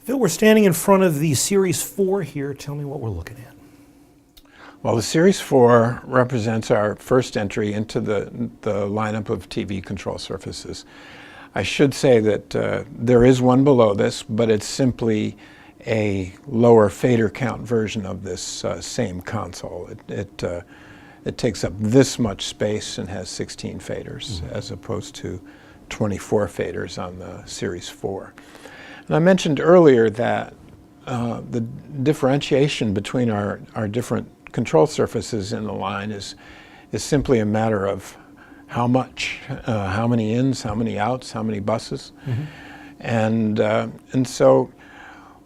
Phil, we're standing in front of the Series 4 here. Tell me what we're looking at. Well, the Series 4 represents our first entry into the lineup of TV control surfaces. I should say that there is one below this, but it's simply a lower fader count version of this same console. It takes up this much space and has 16 faders as opposed to 24 faders on the Series 4. And I mentioned earlier that the differentiation between our different control surfaces in the line is simply a matter of how much, how many ins, how many outs, how many buses. And so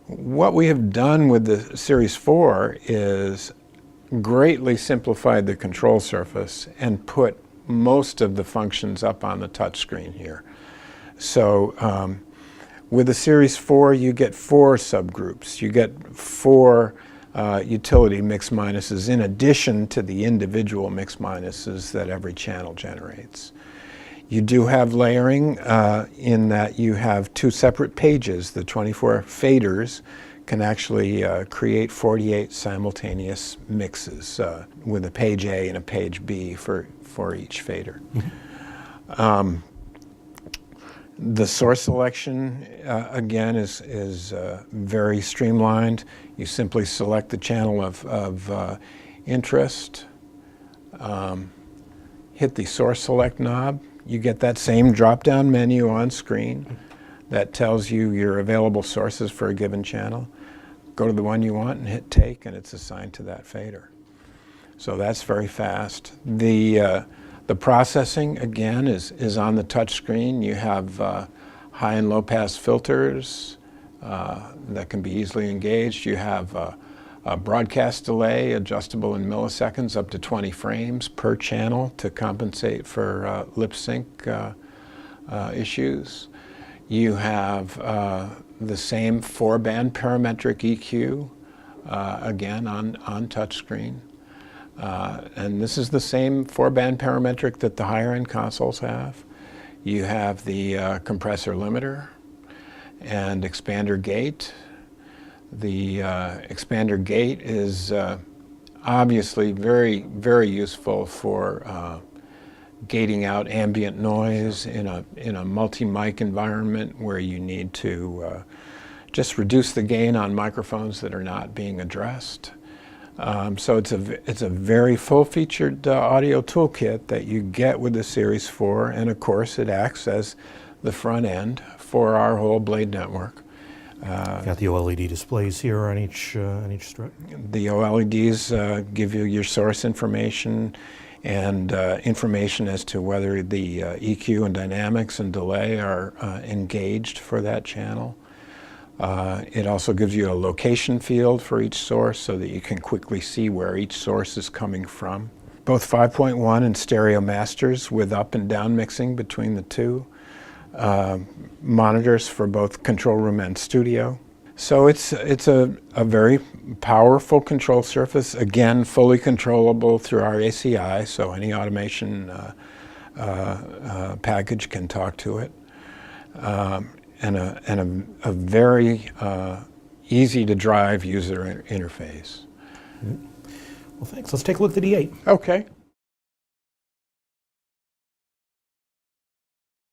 what we have done with the Series 4 is greatly simplified the control surface and put most of the functions up on the touch screen here. So with the Series 4, you get 4 subgroups. You get 4 utility mix minuses in addition to the individual mix minuses that every channel generates. You do have layering in that you have 2 separate pages. The 24 faders can actually create 48 simultaneous mixes with a page A and a page B for each fader. The source selection, again, is very streamlined. You simply select the channel of interest, hit the source select knob. You get that same drop-down menu on screen that tells you your available sources for a given channel. Go to the one you want and hit take, and it's assigned to that fader. So that's very fast. The processing, again, is on the touch screen. You have high and low pass filters that can be easily engaged. You have a broadcast delay adjustable in milliseconds up to 20 frames per channel to compensate for lip sync issues. You have the same 4-band parametric EQ, again on touch screen. And this is the same 4-band parametric that the higher-end consoles have. You have the compressor limiter and expander gate. The expander gate is obviously very, very useful for gating out ambient noise in a multi-mic environment where you need to just reduce the gain on microphones that are not being addressed. So it's a very full-featured audio toolkit that you get with the Series 4, and of course it acts as the front end for our whole Blade network. Got the OLED displays here on each strip. The OLEDs give you your source information and information as to whether the EQ and dynamics and delay are engaged for that channel. It also gives you a location field for each source so that you can quickly see where each source is coming from. Both 5.1 and stereo masters with up and down mixing between the two. Monitors for both control room and studio. So it's a very powerful control surface, again fully controllable through our ACI, so any automation package can talk to it. And a very easy to drive user interface. Well, thanks. Let's take a look at the D8. Okay.